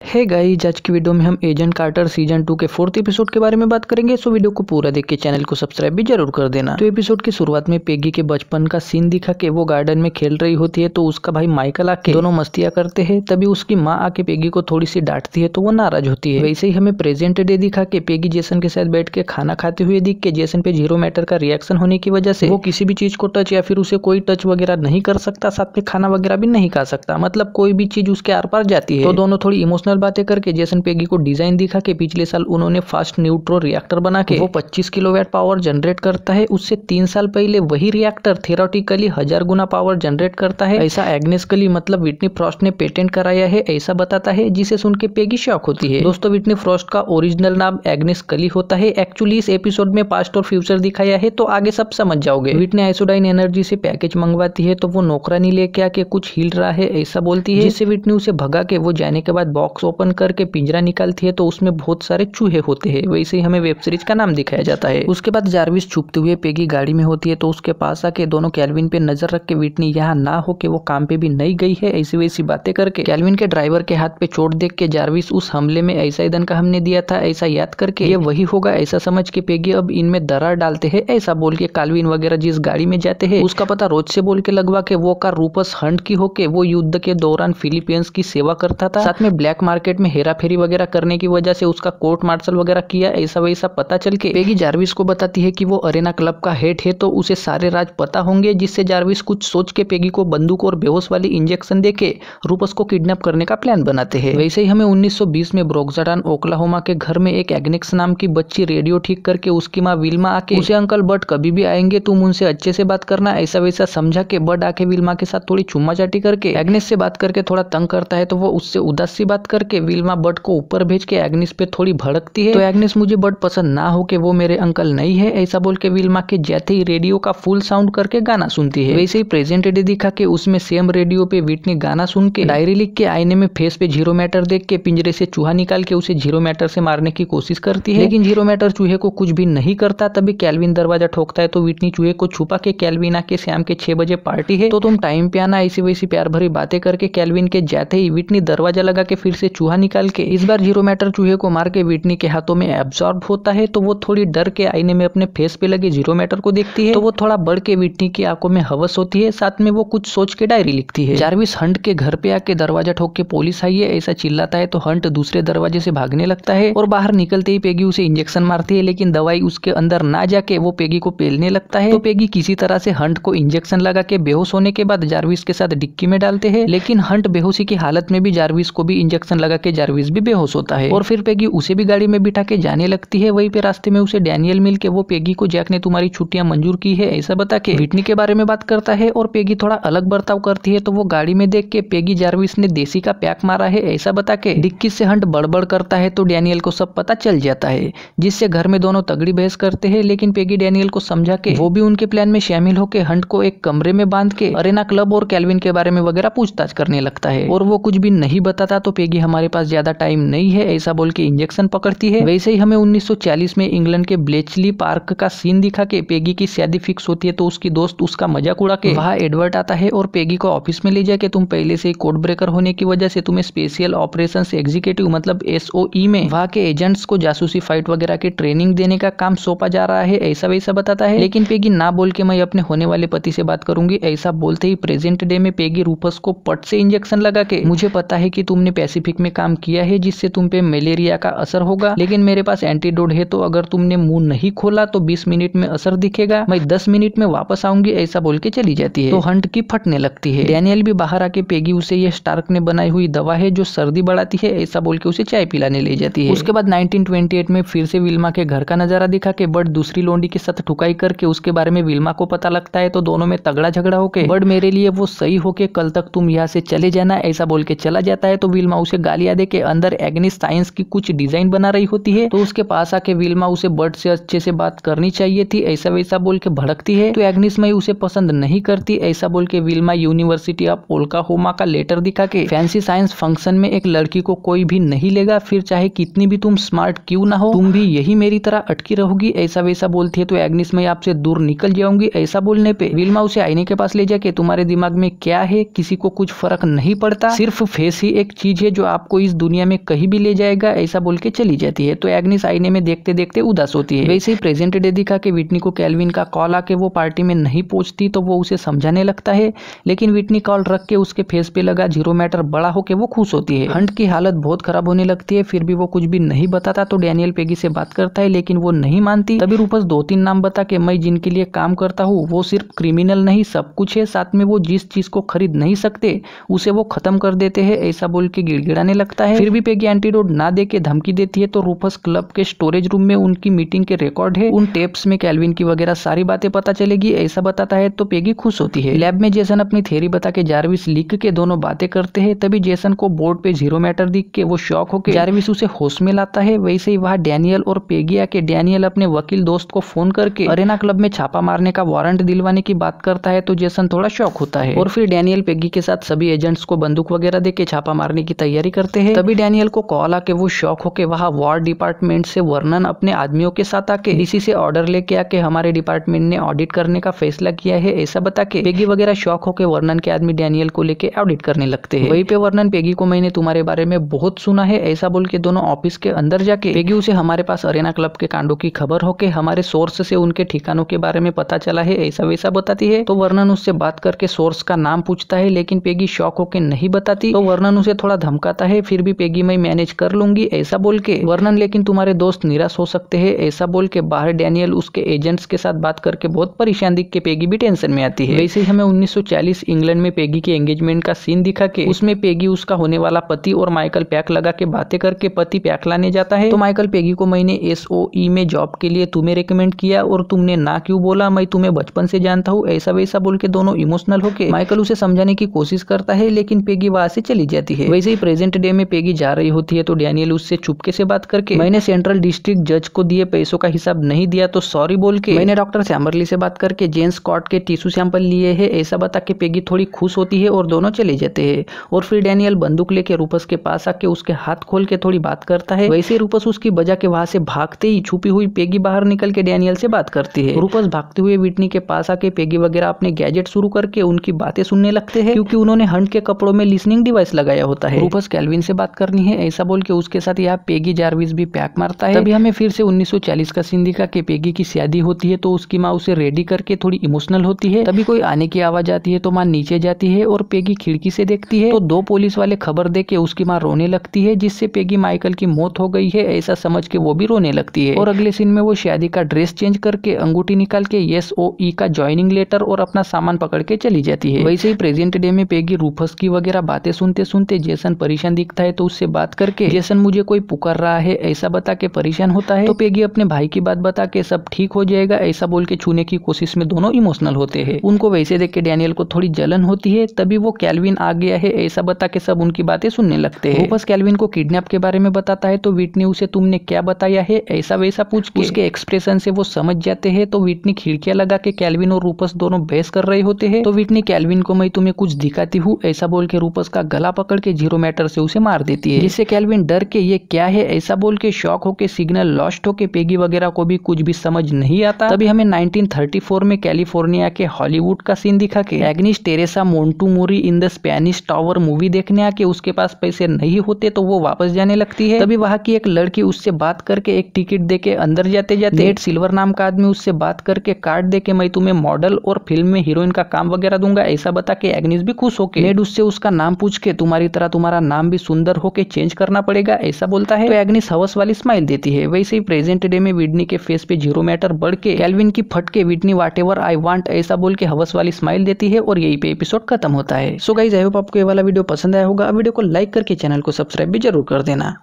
Hey guys, आज की video में हम एजेंट कार्टर सीजन 2 के 4th एपिसोड के बारे में बात करेंगे। सो वीडियो को पूरा देख के चैनल को सब्सक्राइब भी जरूर कर देना। तो एपिसोड की शुरुआत में पेगी के बचपन का सीन दिखा के वो गार्डन में खेल रही होती है, तो उसका भाई माइकल आके दोनों मस्तियां करते हैं। तभी उसकी माँ आके पेगी को थोड़ी सी डांटती है तो वो नाराज होती है। वैसे ही हमें प्रेजेंट डे दिखा के पेगी जेसन के साथ बैठ के खाना खाते हुए दिख के जेसन पे जीरो मैटर का रिएक्शन होने की वजह से वो किसी भी चीज को टच या फिर उसे कोई टच वगैरह नहीं कर सकता, साथ में खाना वगैरह भी नहीं खा सकता, मतलब कोई भी चीज उसके आर पार जाती है। तो दोनों थोड़ी इमोशनल बातें करके जेसन पेगी को डिजाइन दिखा के पिछले साल उन्होंने फास्ट न्यूट्रॉन रिएक्टर बना के वो 25 किलोवाट पावर जनरेट करता है। उससे 3 साल पहले वही रिएक्टर थियोरेटिकली 1000 गुना पावर जनरेट करता है। ऐसा एग्नेस कली मतलब विटनी फ्रॉस्ट ने पेटेंट कराया है, ऐसा बताता है, जिसे सुन के पेगी शॉक होती है। दोस्तों, विटनी फ्रॉस्ट का ओरिजिनल नाम एग्नेस कली होता है। एक्चुअली इस एपिसोड में पास्ट और फ्यूचर दिखाया है, तो आगे सब समझ जाओगे। विटनी आइसोडाइन एनर्जी से पैकेज मंगवाती है, तो वो नौकरानी लेके आके कुछ हिल रहा है ऐसा बोलती है, जिससे विटनी उसे भगा के वो जाने के बाद बॉक्स ओपन करके पिंजरा निकालती है, तो उसमें बहुत सारे चूहे होते हैं। वैसे ही हमें वेब सीरीज का नाम दिखाया जाता है। उसके बाद जार्विस छुपते हुए पेगी गाड़ी में होती है, तो उसके पास आके दोनों कैल्विन पे नजर रख के विटनी यहाँ ना हो के वो काम पे भी नहीं गई है ऐसी वैसी बातें करके कैल्विन के ड्राइवर के हाथ पे चोट देख के जार्विस उस हमले में ऐसा ईंधन का हमने दिया था ऐसा याद करके ये वही होगा ऐसा समझ के पेगी अब इनमें दरार डालते हैं ऐसा बोल के काल्विन वगैरह जिस गाड़ी में जाते हैं उसका पता रोज से बोल के लगवा के वो कार रूपस हंट की होके वो युद्ध के दौरान फिलीपींस की सेवा करता था। साथ में ब्लैक मार्केट में हेरा फेरी वगैरह करने की वजह से उसका कोर्ट मार्शल वगैरह किया ऐसा वैसा पता चल के पेगी जार्विस को बताती है कि वो अरेना क्लब का हेड है, तो उसे सारे राज पता होंगे, जिससे जार्विस कुछ सोच के पेगी को बंदूक और बेहोश वाली इंजेक्शन देके रूपस को किडनैप करने का प्लान बनाते हैं। वैसे ही हमें 1920 में ब्रोक्जाडान ओक्लाहोमा के घर में एक एग्नेस नाम की बच्ची रेडियो ठीक करके उसकी माँ विल्मा आके उसे अंकल बट कभी भी आएंगे तुम उनसे अच्छे से बात करना ऐसा वैसा समझा के बट आके विल्मा के साथ थोड़ी चुम्मा चाटी करके एग्नेस से बात करके थोड़ा तंग करता है, तो वो उससे उदास सी बात करके विल्मा बट को ऊपर भेज के एग्नेस पे थोड़ी भड़कती है। तो एग्नेस मुझे बट पसंद ना हो के वो मेरे अंकल नहीं है ऐसा बोल के विल्मा के जाते ही रेडियो का फुल साउंड करके गाना सुनती है। वैसे ही प्रेजेंट डे दिखा के उसमें सेम रेडियो पे विटनी गाना सुन के डायरी लिख के आईने में फेस पे जीरो मैटर देख के पिंजरे से चूहा निकाल के उसे जीरो मैटर से मारने की कोशिश करती है, लेकिन जीरो मैटर चूहे को कुछ भी नहीं करता। तभी कैल्विन दरवाजा ठोकता है, तो विटनी चूहे को छुपा के कैल्विन आके शाम के 6 बजे पार्टी है तो तुम टाइम पे आना ऐसी वैसी प्यार भरी बातें करके कैल्विन के जाते ही विटनी दरवाजा लगा के फिर से चूहा निकाल के इस बार जीरो मैटर चूहे को मार के विटनी के हाथों में एब्जॉर्ब होता है। तो वो थोड़ी डर के आईने में अपने फेस पे लगे जीरो मैटर को देखती है, तो वो थोड़ा बढ़ के विटनी की आंखों में हवस होती है, साथ में वो कुछ सोच के डायरी लिखती है। जार्विस हंट के घर पे आके दरवाजा ठोक के पुलिस आई है ऐसा चिल्लाता है, तो हंट दूसरे दरवाजे से भागने लगता है और बाहर निकलते ही पेगी उसे इंजेक्शन मारती है, लेकिन दवाई उसके अंदर ना जाके वो पेगी को पेलने लगता है। तो पेगी किसी तरह से हंट को इंजेक्शन लगा के बेहोश होने के बाद जार्विस के साथ डिक्की में डालते हैं, लेकिन हंट बेहोशी की हालत में भी जार्विस को भी इंजेक्शन लगा के जार्विस भी बेहोश होता है और फिर पेगी उसे भी गाड़ी में बिठा के जाने लगती है। वहीं पे रास्ते में उसे डैनियल मिल के वो पेगी को जैक ने तुम्हारी छुट्टियां मंजूर की है ऐसा बता के विटनी के बारे में बात करता है और पेगी थोड़ा अलग बर्ताव करती है, तो वो गाड़ी में देख के पेगी जार्विस ने देसी का पैक मारा है ऐसा बता के डिक्की से हंट बड़बड़ करता है, तो डैनियल को सब पता चल जाता है, जिससे घर में दोनों तगड़ी बहस करते हैं। लेकिन पेगी डैनियल को समझा के वो भी उनके प्लान में शामिल होकर हंट को एक कमरे में बांध के अरेना क्लब और कैल्विन के बारे में वगैरह पूछताछ करने लगता है और वो कुछ भी नहीं बताता, तो पेगी हमारे पास ज्यादा टाइम नहीं है ऐसा बोल के इंजेक्शन पकड़ती है। वैसे ही हमें 1940 में इंग्लैंड के ब्लेचली पार्क का सीन दिखा के पेगी की शादी फिक्स होती है, तो उसकी दोस्त उसका मजाक उड़ा के वहाँ एडवर्ट आता है और पेगी को ऑफिस में ले जाके तुम पहले से ही कोड ब्रेकर होने की वजह से तुम्हें स्पेशल ऑपरेशंस एग्जीक्यूटिव मतलब SOE में वहाँ के एजेंट्स को जासूसी फाइट वगैरह की ट्रेनिंग देने का काम सौंपा जा रहा है ऐसा वैसा बताता है, लेकिन पेगी ना बोल के मैं अपने होने वाले पति से बात करूंगी ऐसा बोलते ही प्रेजेंट डे में पेगी रूपस को पट से इंजेक्शन लगा के मुझे पता है कि तुमने पैसिफिक में काम किया है जिससे तुम पे मलेरिया का असर होगा, लेकिन मेरे पास एंटीडोट है, तो अगर तुमने मुंह नहीं खोला तो 20 मिनट में असर दिखेगा, मैं 10 मिनट में वापस आऊंगी ऐसा बोल के चली जाती है। तो हंट की फटने लगती है। डैनियल भी बाहर आके पेगी उसे ये स्टार्क ने बनाई हुई दवा है जो सर्दी बढ़ाती है ऐसा बोल के उसे चाय पिलाने ले जाती है। उसके बाद 1928 में फिर से विल्मा के घर का नजारा दिखा के बर्ड दूसरी लोंडी के साथ ठुकाई करके उसके बारे में विल्मा को पता लगता है, तो दोनों में तगड़ा झगड़ा होके बर्ड मेरे लिए वो सही होके कल तक तुम यहाँ से चले जाना ऐसा बोल के चला जाता है। तो विल्मा उसे गालियां दे के अंदर एग्नेस साइंस की कुछ डिजाइन बना रही होती है, तो उसके पास आके विल्मा उसे बर्ड से अच्छे से बात करनी चाहिए थी ऐसा वैसा बोल के भड़कती है, तो एग्नेस में उसे पसंद नहीं करती ऐसा बोल के विल्मा यूनिवर्सिटी ऑफ ओक्लाहोमा का लेटर दिखा के फैंसी साइंस फंक्शन में एक लड़की को कोई भी नहीं लेगा, फिर चाहे कितनी भी तुम स्मार्ट क्यों ना हो तुम भी यही मेरी तरह अटकी रहोगी ऐसा वैसा बोलती है। तो एग्नेस मैं आपसे दूर निकल जाऊंगी ऐसा बोलने पे विल्मा उसे आईने के पास ले जाके तुम्हारे दिमाग में क्या है, किसी को कुछ फर्क नहीं पड़ता, सिर्फ फेस ही एक चीज है जो आपको इस दुनिया में कहीं भी ले जाएगा, ऐसा बोल के चली जाती है। तो एग्निस आईने में देखते देखते उदास होती है। वैसे ही प्रेजेंट डे दिखा के विटनी को कैल्विन का कॉल आके वो पार्टी में नहीं पहुंचती तो वो उसे समझाने लगता है, लेकिन विटनी कॉल रख के उसके फेस पे लगा 0 मैटर बड़ा होके वो खुश होती है। हंट की हालत बहुत खराब होने लगती है, फिर भी वो कुछ भी नहीं बताता। तो डैनियल पेगी से बात करता है, लेकिन वो नहीं मानती। तभी रूपस 2-3 नाम बता के मैं जिनके लिए काम करता हूँ वो सिर्फ क्रिमिनल नहीं सब कुछ है, साथ में वो जिस चीज को खरीद नहीं सकते उसे वो खत्म कर देते हैं, ऐसा बोल के गिड़गिड़ाने लगता है। फिर भी पेगी एंटीडोट ना दे के धमकी देती है। तो रूपस क्लब के स्टोरेज रूम में उनकी मीटिंग के रिकॉर्ड है, उन टेप्स में कैल्विन की वगैरह सारी बातें पता चलेगी, ऐसा बताता है। तो पेगी खुश होती है। लैब में जेसन अपनी थ्योरी बता के जारविस लिख के दोनों बातें करते हैं। तभी जेसन को बोर्ड पे 0 मैटर दिख के वो शॉक होकर जारविस उसे होश में लाता है। वैसे ही वहाँ डैनियल और पेगी आके डैनियल अपने वकील दोस्त को फोन करके अरेना क्लब में छापा मारने का वारंट दिलवाने की बात करता है। तो जेसन थोड़ा शॉक होता है और फिर डैनियल पेगी के साथ सभी एजेंट्स को बंदूक वगैरह देके छापा मारने की तैयारी करते हैं। तभी डैनियल को कॉल आके वो शॉक होके वहाँ वॉर डिपार्टमेंट से वर्नन अपने आदमियों के साथ आके डीसी से ऑर्डर लेके आके हमारे डिपार्टमेंट ने ऑडिट करने का फैसला किया है, ऐसा बता के पेगी वगैरह शॉक होके वर्नन के आदमी डैनियल को लेके ऑडिट करने लगते हैं। वहीं पे वर्नन पेगी को मैंने तुम्हारे बारे में बहुत सुना है, ऐसा बोल के दोनों ऑफिस के अंदर जाके पेगी उसे हमारे पास अरेना क्लब के कांडों की खबर होके हमारे सोर्स से उनके ठिकानों के बारे में पता चला है, ऐसा वैसा बताती है। तो वर्नन उससे बात करके सोर्स का नाम पूछता है, लेकिन पेगी शॉक होके नहीं बताती। तो वर्नन उसे थोड़ा धमकाता है, फिर भी पेगी मैं मैनेज कर लूंगी ऐसा बोल के वर्नन, लेकिन तुम्हारे दोस्त निराश हो सकते हैं ऐसा बोल के बाहर डैनियल उसके एजेंट्स के साथ बात करके बहुत परेशान दिख के पेगी भी टेंशन में आती है। वैसे ही हमें 1940 इंग्लैंड में पेगी के एंगेजमेंट का सीन दिखा के उसमें पेगी उसका होने वाला पति और माइकल पैक लगा के बातें करके पति पैक लाने जाता है। तो माइकल पेगी को मैंने SOE में जॉब के लिए तुम्हें रिकमेंड किया और तुमने ना क्यों बोला, मैं तुम्हें बचपन से जानता हूँ, ऐसा वैसा बोल के दोनों इमोशनल होके माइकल उसे समझाने की कोशिश करता है, लेकिन पेगी वहां से चली जाती है। वैसे ही प्रेजेंट डे में पेगी जा रही होती है तो डैनियल उससे चुपके से बात करके मैंने सेंट्रल डिस्ट्रिक्ट जज को दिए पैसों का हिसाब नहीं दिया तो सॉरी बोल के मैंने डॉक्टर चैम्बरली से बात करके जेन स्कॉट के टिश्यू सैंपल लिए हैं, ऐसा बता के पेगी थोड़ी खुश होती है और दोनों चले जाते हैं। और फिर डैनियल बंदूक लेके रूपस के पास आके उसके हाथ खोल के थोड़ी बात करता है। वैसे रूपस उसकी बजा के वहां से भागते ही छुपी हुई पेगी बाहर निकल के डैनियल से बात करती है। रूपस भागते हुए विटनी के पास आके पेगी वगैरह अपने गैजेट शुरू करके उनकी बातें सुनने लगते हैं, क्योंकि उन्होंने हंट के कपड़ों में लिसनिंग डिवाइस लगाया होता है। रूपस कैल्विन से बात करनी है ऐसा बोल के उसके साथ यहाँ पेगी जारविस भी पैक मारता है। तभी हमें फिर से 1940 का सीन दिखा के पेगी की शादी होती है तो उसकी माँ उसे रेडी करके थोड़ी इमोशनल होती है। तभी कोई आने की आवाज आती है तो माँ नीचे जाती है और पेगी खिड़की से देखती है तो 2 पुलिस वाले खबर दे के उसकी माँ रोने लगती है, जिससे पेगी माइकल की मौत हो गई है ऐसा समझ के वो भी रोने लगती है। और अगले सीन में वो शादी का ड्रेस चेंज करके अंगूठी निकाल के SOE का ज्वाइनिंग लेटर और अपना सामान पकड़ के चली जाती है। वैसे ही प्रेजेंट डे में पेगी रूफस की वगैरह बातें सुनते सुनते जेसन परेशान दिखता है तो उससे बात करके जेसन मुझे कोई पुकार रहा है ऐसा बता के परेशान होता है। तो पेगी अपने भाई की बात बता के सब ठीक हो जाएगा ऐसा बोल के छूने की कोशिश में दोनों इमोशनल होते हैं। उनको वैसे देख के डैनियल को थोड़ी जलन होती है। तभी वो कैल्विन आ गया है ऐसा बता के सब उनकी बातें सुनने लगते हैं। रूफस कैल्विन को किडनैप के बारे में बताता है तो विटनी उसे तुमने क्या बताया है ऐसा वैसा पूछ के उसके एक्सप्रेशन से वो समझ जाते हैं। तो विटनी खिड़कियां लगा के कैल्विन और रूपस दोनों बहस कर रहे होते हैं। तो विटनी कैल्विन को मैं तुम्हें कुछ दिखाती हूँ ऐसा बोल के रूपस का गला पकड़ के 0 मैटर से उसे मार देती है, जिससे कैल्विन डर के ये क्या है ऐसा बोल के शॉक होके सिग्नल लॉस्ट होके पेगी वगैरह को भी कुछ भी समझ नहीं आता। तभी हमें 1934 में कैलिफोर्निया के हॉलीवुड का सीन दिखा के एग्निस टेरेसा मोंटूमोरी in the Spanish tower movie देखने आके उसके पास पैसे नहीं होते तो वो वापस जाने लगती है। तभी वहाँ की एक लड़की उससे बात करके एक टिकट दे के अंदर जाते जाते नेट सिल्वर नाम का आदमी उससे बात करके कार्ड दे के मैं तुम्हें मॉडल और फिल्म में हीरोइन का काम वगैरह दूंगा ऐसा बता के एग्निस भी खुश होके नेट उससे उसका नाम पूछ के तुम्हारी तरह तुम्हारा नाम भी सुंदर होके चेंज करना पड़ेगा ऐसा बोलता है। तो एग्निस हवस वाली स्माइल देती है। वैसे ही प्रेजेंट डे में विटनी के फेस पे 0 मैटर बढ़ के कैल्विन की फट के विटनी व्हाटएवर आई वांट ऐसा बोल के हवस वाली स्माइल देती है और यही पे एपिसोड खत्म होता है। सो गाइस आई होप आपको ये वाला वीडियो पसंद आया होगा। वीडियो को लाइक करके चैनल को सब्सक्राइब भी जरूर कर देना।